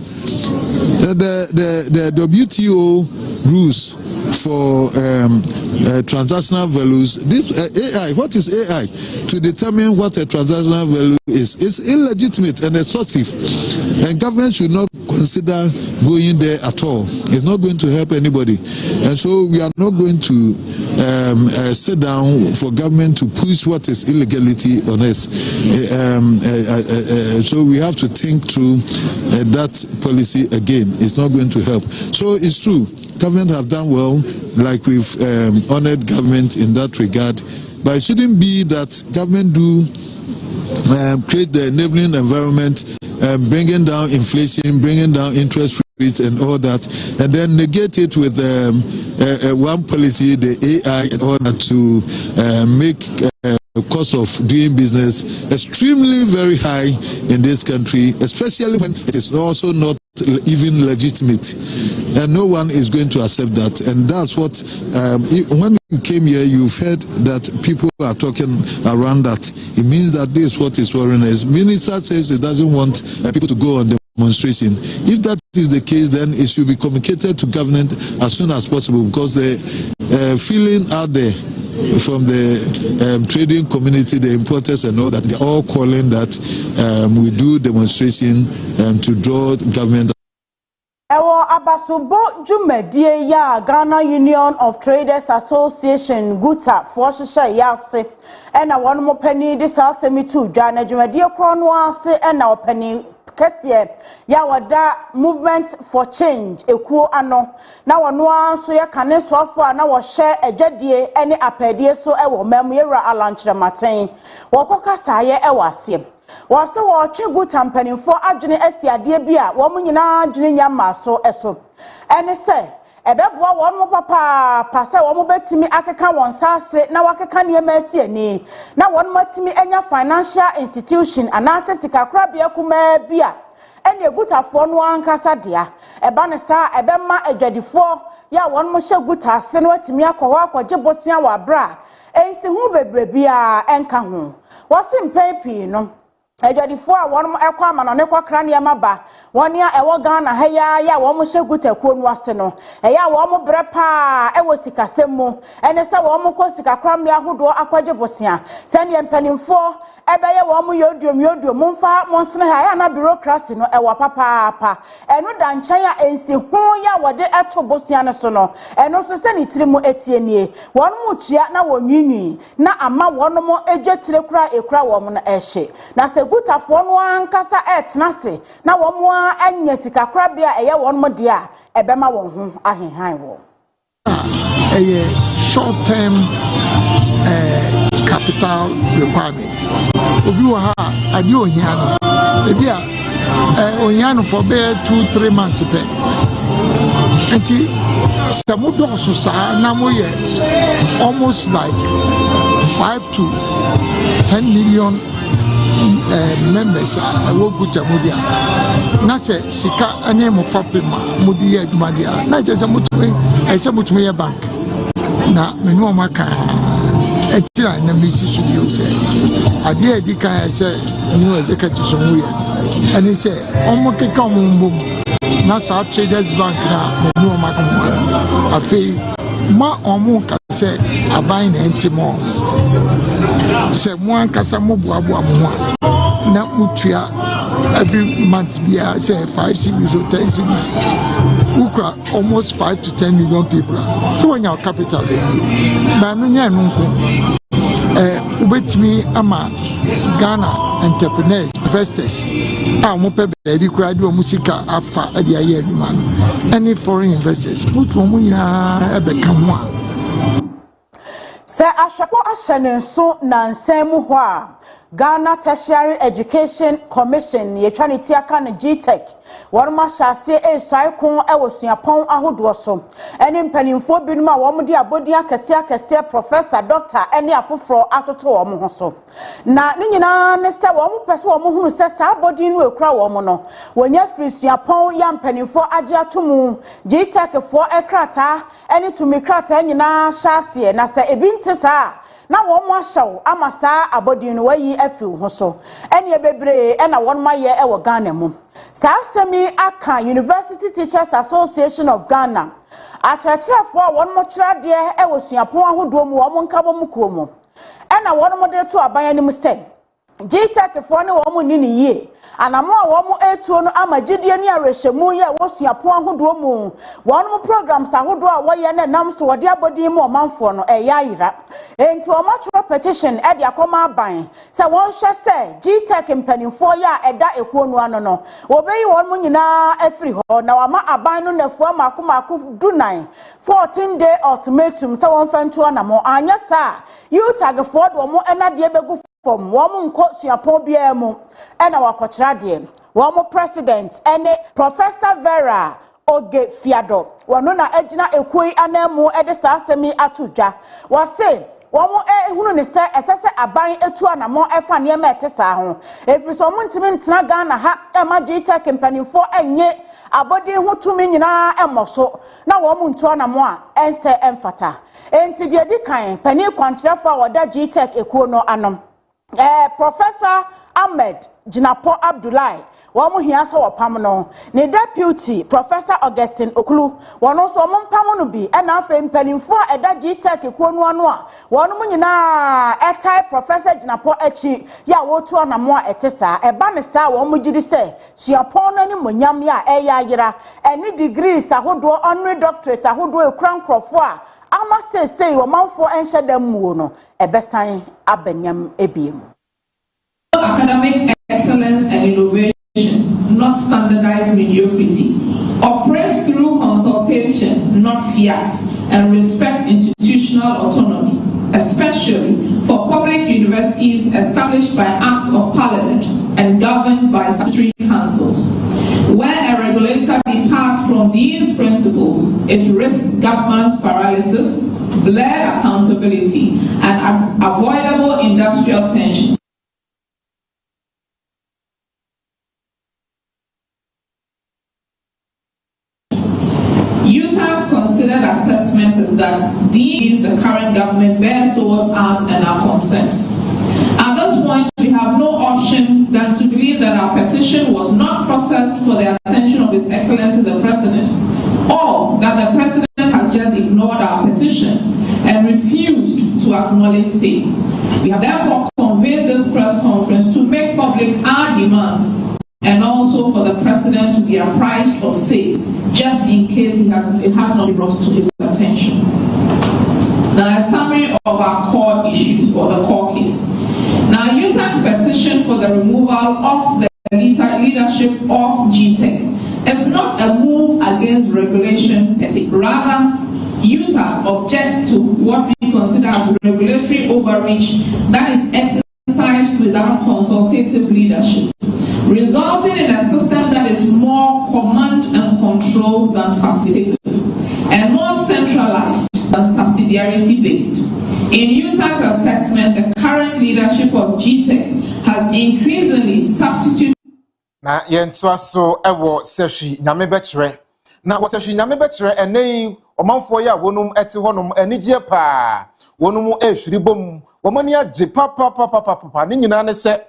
The WTO rules for transactional values. This AI, what is AI? To determine what a transactional value is illegitimate and extortive, and government should not consider going there at all. It's not going to help anybody, and so we are not going to sit down for government to push what is illegality on us. So we have to think through that policy again. It's not going to help. So it's true, government have done well, like we've honored government in that regard, but it shouldn't be that government do create the enabling environment, bringing down inflation, bringing down interest rates and all that, and then negate it with one policy, the AI, in order to make cost of doing business extremely very high in this country, especially when it is also not even legitimate, and no one is going to accept that. And that's what when you came here, you've heard that people are talking around that. It means that this is what is worrying us. Minister says it doesn't want people to go on demonstration. If that is the case, then it should be communicated to government as soon as possible, because the feeling out there from the trading community, the importers and all that, they're all calling that we do demonstration to draw government. Ewo abasubo jumedie ya Ghana Union of Traders Association Guta for hyehyɛ yase ena won mo pani dis asemi tu dwa na jumedie kro no ase ena opani kese ya wada movement for change ekuo ano na wono anso ya kane soafo a na wo hye adwadie ene apedie so ewo mem yewra alankyerematen wokokasa ye ewase wase wo twegu tampanimfo adwene asiade bia wo nyina adwene nyama so eso ene se ebeboa won mo papa pase wo mo betimi akeka won sase na wakeka ne emasi ani na won matimi enya financial institution anase sikakra bia kuma bia ene gutafo no ankasa dia eba ne sa ebema adwadifo ya won mo hye gutase no atimi akọwa akọje bosia wa bra ensi hu bebre bia enka hu wase mpepi no adwadifo a won ekwa ama no ne kwakra ne maba won ya ewo Ghana haya ya won mo hye gutakuo no ase no eya won mo brepa ewo sikasemu ene se won mo ko sikakra me ahodo akwaje bosia se ne mpanimfo ebeye won mo yoduom mumfa monsene ha ya na bureaucracy no ewa papa eno da nchen ya ensi hu ya wode eto bosia ne so no eno so se ne tiri mu etienie won mo tua na wonwinwi na ama won mo edwetire kura ekura won no ehye na se gutafo no ankasa etnase na won mo anya sikakra bia eye won mo dia ebema won hu ahenhan wo short term capital requirement obi wa ha adi ohia no ebi a ohia no for be 2-3 months pe enti samudo so sa na mo ye almost like 5 to 10 million members wo guta modia na se sika ane mo fapema modi ye adwumadia na je se mutumi ye bank na menu maka etira na misi studio se ade edi kan se new executive so mu ye ani se omo keka omo na sa traders bank na menu maka afi ma omo ka se aban na entimo se mo ankasa mo boaboa mo na mutua every month bia say 5 cities or 10 cities ukra almost 5 to 10 million people so when your capital ba no nya no nko ubetimi ama Ghana entrepreneurs investors mo pe be kura de musika afa e de aye aduma no any foreign investors mutu mo nyina e be kan ho a se ahwefo ahyene so na nsemu ho a Ghana Tertiary Education Commission yetwa ne tiaka ne GTech worma hyase esuaikon ewosuapon ahodo so ene mpanimfo binum a wo de abodi akese professor doctor ene afoforo atoto wo ho so na ne nyina ne se wo pese wo hunu se sa abodi no ekura wo no wonya firi suapon ya mpanimfo age atomu GTech fo ekrata ene tumi krata nyina hyase na se ebi ntisa na wo mo ahyew amasa abodi no wayi afiw ho so ene ebebre ena won maye e wo Ghana mu sa asemi aka University Teachers Association of Ghana akyerɛkyerɛfo a won mo kyerade e wo suapon ahodo mu wo mo nkabo mu kuo mu ena won mo de to aban anim se GTech fo ne wo mo ni ne yie anamo a wo mo etuo no amagidie ne arehwemu ye wo suapon ahodo mu won mo programs ahodo a wo ye na nam so wo de abodi mu omanfo no eya yira enti wo matro petition e de akoma aban se won hwe se GTech mpanimfo ya eda ekuo no ano no wo beyi won mo nyina afiri ho na wa ma aban no nafu amakomako dunan 14-day ultimatum se won fantu anamo anya sa youth agfo de wo mo enade begu from woman ko suapon bia mu ena wakokyerade womo president ene Professor Vera Oge Fiado wono na agina ekoi anamu ede sa asemi atudwa wose womo ehunu ne se esese aban etu anamo efa ne ma etesa ho efriso mo ntimi ntena Ghana ha ema GTech mpanimfo enye abodi ho tumi nyina emoso na womo ntu anamo a ense emfata enti de dikan pani kwankyerefo a woda GTech ekuo no anom Professor Ahmed Jinapo Abdullahi womu hiasa wapam no ne deputy Professor Augustine Okulu wono so ompam no bi ena afa mpanimfo a eda GTech ekuo no ano a wono mu nyina etai Professor Jinapo achi ya wotu anamo a etesa eba ne sa womu gidi se suapon no ni monyam ya eya yira eni degrees ahodo honorary doctorate ahodo ekran krofo a ama say wo manfo enhyedam mu no ebesan abanyam ebiem. Academic excellence and innovation, not standardized mediocrity. Operate through consultation, not fiat, and respect institutional autonomy, especially for public universities established by acts of parliament and governed by statutory councils. Where a regulator departs from these principles, it risks governance paralysis, blurred accountability, and avoidable industrial tension. Utah's considered assessment is that these the current government bears towards us and our concerns. At this point, we have no option than to believe that our petition was not processed for the attention of His Excellency the President, or that the President has just ignored our petition and refused to acknowledge same. We have therefore convened this press conference to make public our demands and also for the President to be apprised of same, just in case it has not been brought to his attention. Now, a summary of our core issues or the core case. Now, Utah's petition for the removal of the leadership of GTech is not a move against regulation per se. Rather, Utah objects to what we consider as regulatory overreach that is exercised without consultative leadership, resulting in a system that is more command and control than facilitative, and more centralized than subsidiarity based. In Utah's assessment, the current leadership of GTech has increasingly substituted. Na yentwaso ewo seshi nyame bekyere na wo seshi nyame bekyere enei omanfo ya wonum eti honum enigye pa wonum ehwiri bom womani agye papa ne nyina ne se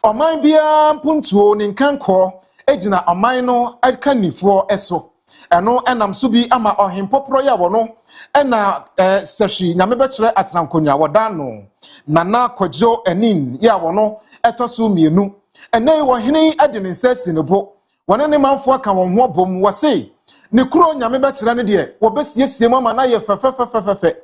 oman bia mpuntuo ne nkanko ejina oman no akanifo eso eno enam so bi ama ohempopro ya wono ena seshi nyame bekyere atrankonya wodano nana kojo enin ya wono etoso mienu enei wo hene ade ne nsasi ne bo wona ne manfo aka won ho bom wose ne kuro nyame bekyere ne de wo besiesie mama na ye fefefefefe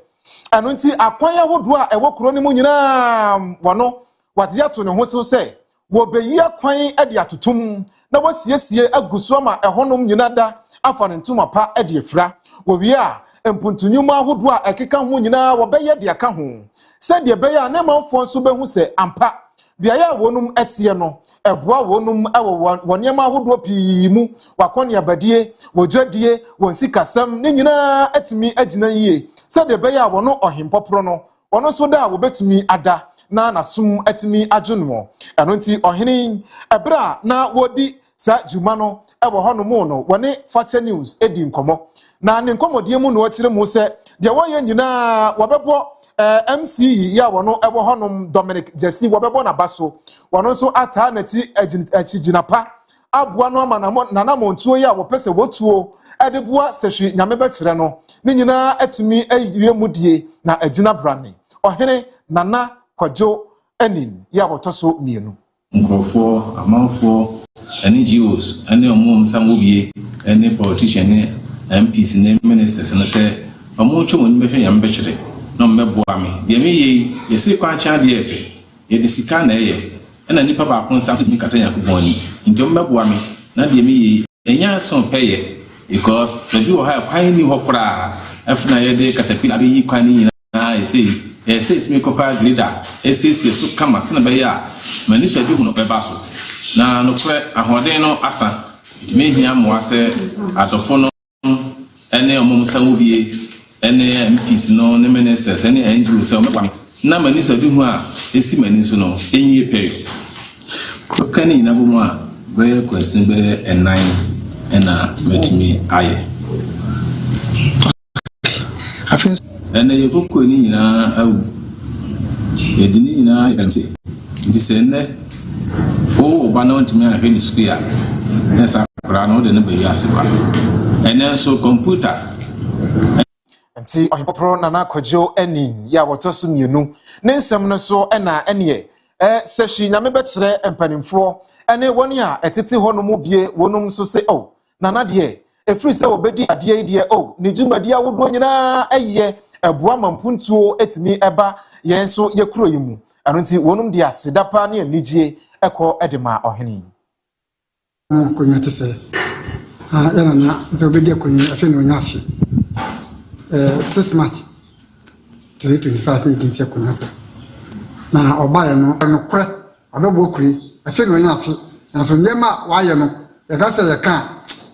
anu nti akwan ahodo a ewo kuro ni mu nyina wono wade ato ne ho so se wo beyi akwan de atotum na wasiesie aguso ma ehonom nyina da afa ne ntuma pa de afira wo wi a empuntunyum ahodo a ekeka ho nyina wo beye de aka ho se de beye a ne manfo nso behu se ampa biaya wonum etie no eboa wonum ewo woniema ahodo pii mu wakone abadie wodwadie wonsikasam ne nyina atimi agina yie se de beye wono ohempopro no wono so da wo betumi ada na nasum atimi ajuno eno nti ohene ebra na wodi sa juma no ewo hono no wone Fache News edi nkomo na ne nkomodie mu no akire mu se de woye nyina wabebo MC ya wono ewo honom Dominic Jesse wabebo na baso wono so ata na chi ginapa aboa no ama na na montuo ya wopese wotuo edeboa sehwe nyame be kire no ne nyina atumi awie mudie na agina brane ohene nana Kwajo enin ya wotoso mienu nkrofo amanfo NGOs ene omum samobie ene politician MPs ne ministers ne se omo twom ni behwe yam bekire no mmeboa me de me ye yesi kwa cha de efe ye de sika na ye ena nipa ba kon sa so mi kata yakobon ni ndio mmeboa me na de me ye enya son peye because the do ha kwan ni hokora afna ye de katapila be yi kwan ni na yesi it me ko fa grida esesi so kama se na be ya mani so bi hu no be ba so na no kre ahoden no asa me hia mo ase adofo no ene omum sanwobie ene MPs no ne ministers ene NGO se o mekwa na mani so bi hu a esi mani so no enyi peyo kani na bo mu a be question be enan ena metimi aye afin ene yekoko ni nyina awu yedini nyina yamse disenne o ba na ontimi ahwe ni square esa kra no de ne be yase ba ene so computer nti ohipopro nana Kwajo enin ya wotoso mienu ne nsem no so ena ene sehwi nyame bekire empanimfo ene woni a etete ho no mu bie wonum so se o nana de efiri se obedi ade de o ne dwumadi awodo nyina eye eboa mampuntuo etimi eba yen so yekuro yimu anu nti wonum de asedapa ne anigye ekọ edema ohene konya tese yana na zo obedi konya afi no nyafi 6 March 2025 ni tinsia konya so na obaye no kore abebo kuri afi no nyafi na so nyema waye no ya ga se ya kan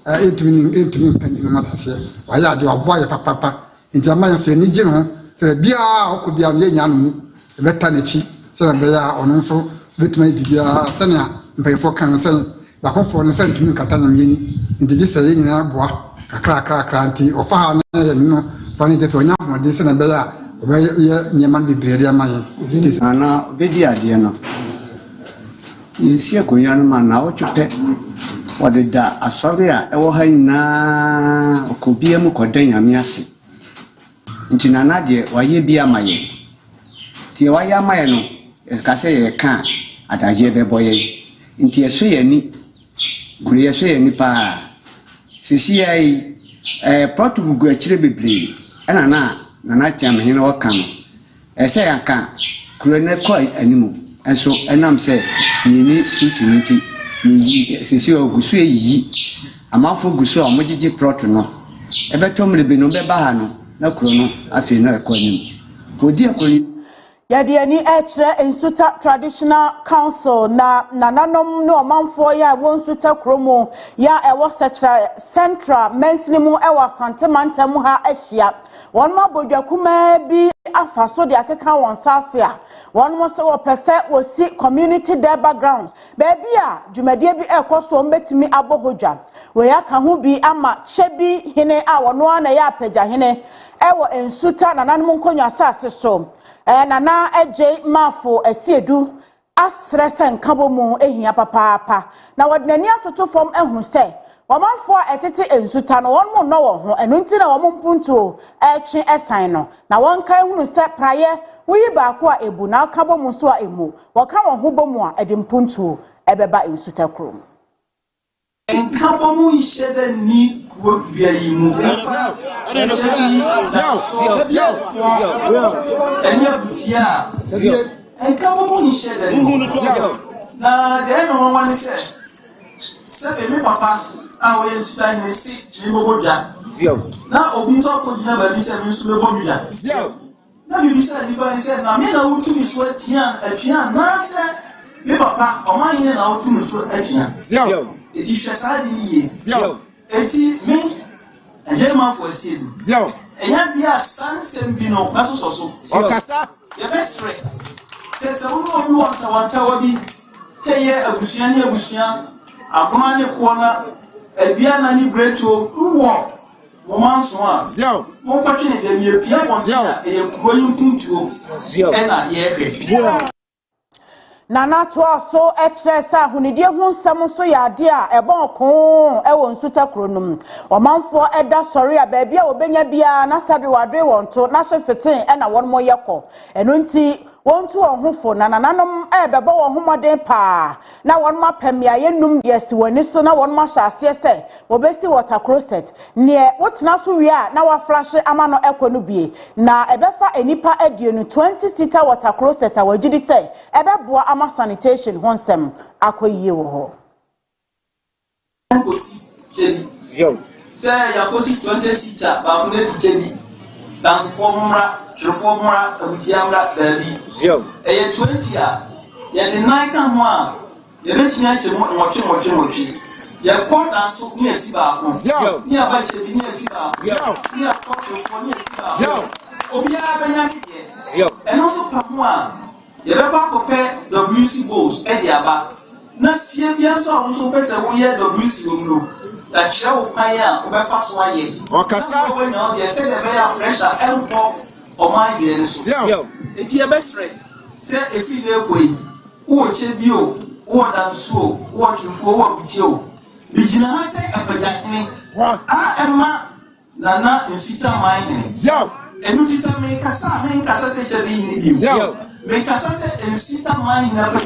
etumi pending madase waye ade oboye papa nti amanya so ni gye no se bia okobia no yenya no beta na chi se na bia ono so betuma bibia se na mpayfo kan se ba konfo no se ntumi kata na yeni nti gye se yenya boa kakra nti ofa ha na ye no fa ni je so nya mo de se na bia obaye nyema bibire de amaye ana obedi ade no yesi akonya no ma na otwete wadeda asori a ewo ha nyina okobia mu kodan yame ase nti nana de waye bi amaye ti waye amaye no ka se ye kan adaje beboye nti eso ye ni gure eso ye ni pa sisi ai protugu akire bebre nana cham he no kan ese ya kan kure ne ko animu enso enam se ni suit nti ni sisi ogusu eyi amafo gusu o mogigi proto no ebetom lebe no be ba ha no na kuro no afi no ekonim odi akori yadi ani echre Insuta Traditional Council na nananom no manfo ya wonsuta kromo ya ewo sechra Central Menslimu ewo Santemantam ha ahia won mabodwa kuma bi afaso de akeka won sase a won mo se wo pese wo si community there backgrounds baby a dwumadie bi ekoso mbetimi abohodwa we ya ka ho bi ama chebi hene a wono na ya apagya hene ewo Insuta nananom nkonwa asase so nana eje mafo esiedu asrese nkabo mu ehia papa na wadnani atoto fom ehun se wamanfo etete Insuta no won mu no wo ho enu nti na wo mpuntu echi esan no na won kai hunu se praye wuyi ba ko a ebu na kabo mu so a emu waka wo ho bomu a ede mpuntu ebeba Insuta krom and Kabomu shed a knee would be a yimu. And Kabomu shed a knee. Now, then, no one said, "Seven, Papa, I will stand and see Liboja." Now, Obinzo could never be 7 Suboja. Now, you said, "If said, now, me, I will do this what Tian, a pian, Nasa, me, Papa, or my in our two so a pian. It is a side in ye. It is me, and German for sin. And yet, dear sons and Bino, that's also. Or Cassa, your best friend says, I will want to want to say a Busian, a Brani corner, a Bianani Breto, who walk. Woman's ones, more watching the European ones, a growing to and Nana to so extra hunidie ho nsɛm so yɛ ade a ɛbɔn ko ɛwɔ nsuta kronum ɔmanfo ɛda sɔre a baabi a obenya bia na sabi wadwe wɔn to na hye feten ɛna wɔn mo yɛkɔ ɛno nti wɔn to wɔn ho fo na nananom ɛbɛbɔ wɔn ho mɔden paa na wɔn ma pɛmia yɛnum deɛ si wɔn so na wɔn ma hyɛ aseɛ sɛ wɔbɛsi water closet neɛ wotena so wie a na waflashe ama no ɛkɔ no bie na ɛbɛfa enipa aduonu 20-seater water closet a wɔgye sɛ ɛbɛboa ama sanitation ho nsɛm akɔ yie wɔ hɔ say yakosi 20-seater ba mo si jebi transformera reformera abutiamra dabi eye 20 a ye de nine kan ho a ye betia hye mo nwotwe ye kɔ danso ni esi ba ko ni aba jebi ni esi ba ni akɔ fo ni esi ba obi a benya ni ye eno so pa ho a ye be ba ko pɛ WC bowls e di aba na fie bia so a so pɛ wo ye WC wo that show Kaya over fast way. Or Cassa, when you say the very pressure and or my dears. It's your best friend. Say if you know way, what you, what I'm so, what you forward with you. Vigina say a pedantly. Emma Nana in Sita mine. And you just make a son, Cassa in you. Make a sunset and Sita mine never.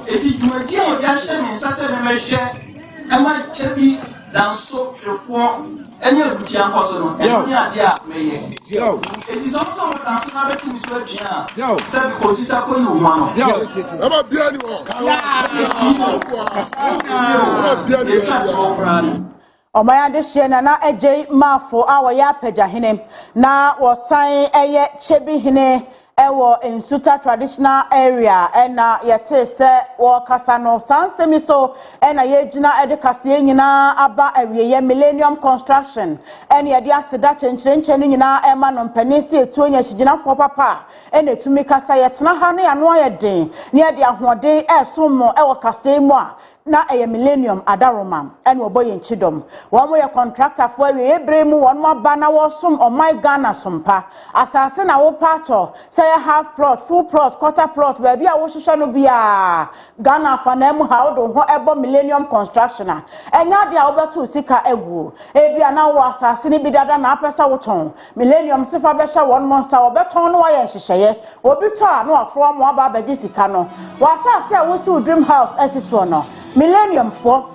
If you were dear, Yashem in such a measure, am I chubby? Dan so reform any of the young person and it is also what I'm saying about this website. Said because it's a one of Omaya de Shena na AJ Mafo our ya pejahine na was sign a chebi hine ewo in Suta traditional area ena yete se wo kasa no sansemi so ena yegyina edekase nyina aba awieye millennium construction ena yede aseda chenkyerенche nyina ema no mpanisi etuonya hyegyina fo papa ena etumi kasa yetena ha ne ano ayeden ne yede ahoden esomo ewo kase mu a na eye millennium adaroma ene oboye nchidom wo mo ye contractor fo awie ebremu won mo ba na wo som o my Ghana sompa asase na wo pato say half plot full plot quarter plot where bia wo hwehwe no bia Ghana fa na mu ha wo ho ebo millennium construction a enya de a wo beto sika egu e bia na wo asase ni bidada na apesa wo ton millennium sifa be hye won monster wo beton no wa ye hyehyeye obi to a no afro mo aba abegi sika no wo asase a wo si dream house asiso no millennium for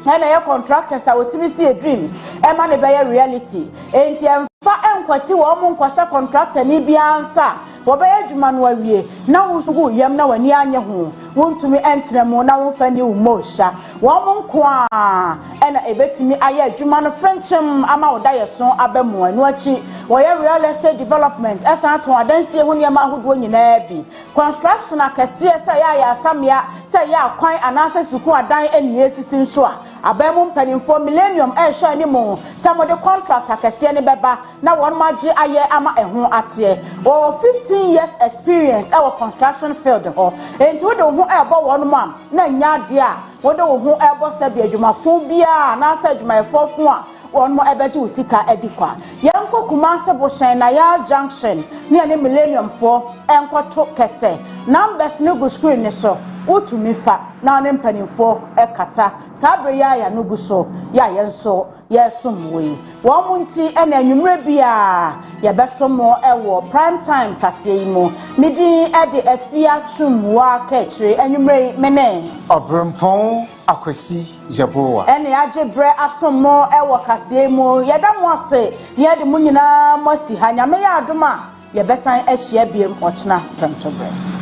and a contractors are with see dreams and man be reality enti emfa enkwati wo mo nkwasha contractor ni bia ansa wo be adwuma no awie na wo sugu yam na wani anye ho wontumi entremo na wo fa ni wo sha wo mo nko a ena ebetimi aye adwuma no frenchem ama wo da yeso abemu anu achi wo ye real estate development esa to adansie ho ne ma ahodo nyina bi construction akase esa ya asamia se ya kwan anase suku adan eni esisi nso a abemu mpanimfo millennium ehwa ni mo some the contract akase ne beba na won maji aye ama eho ate o 15 years experience our construction field ho enti wo de ho ebo won ma na nya de a wo de ho ebo sabi adwumafo bia na sa adwumayefo fo a won mo ebeji usika edikwa yanko Kumase Boshen na Yas Junction ne millennium fo enkoto kese numbers ne go screen ne so utumi fa na ne mpanimfo ekasa sabre ya nugu so ya yenso yesomwe wo munti ena anwumre bia ya besomo ewo prime time kase imo midi ede AFIA tumwa Kaakyire anwumre mene Obrempong Akwesi Jaboa. Ene aje bre asomo ewo kase mu yeda mo ase ye de mu nyina mosi ha nyame ya adoma ye besan ahia biem ochna fentobre.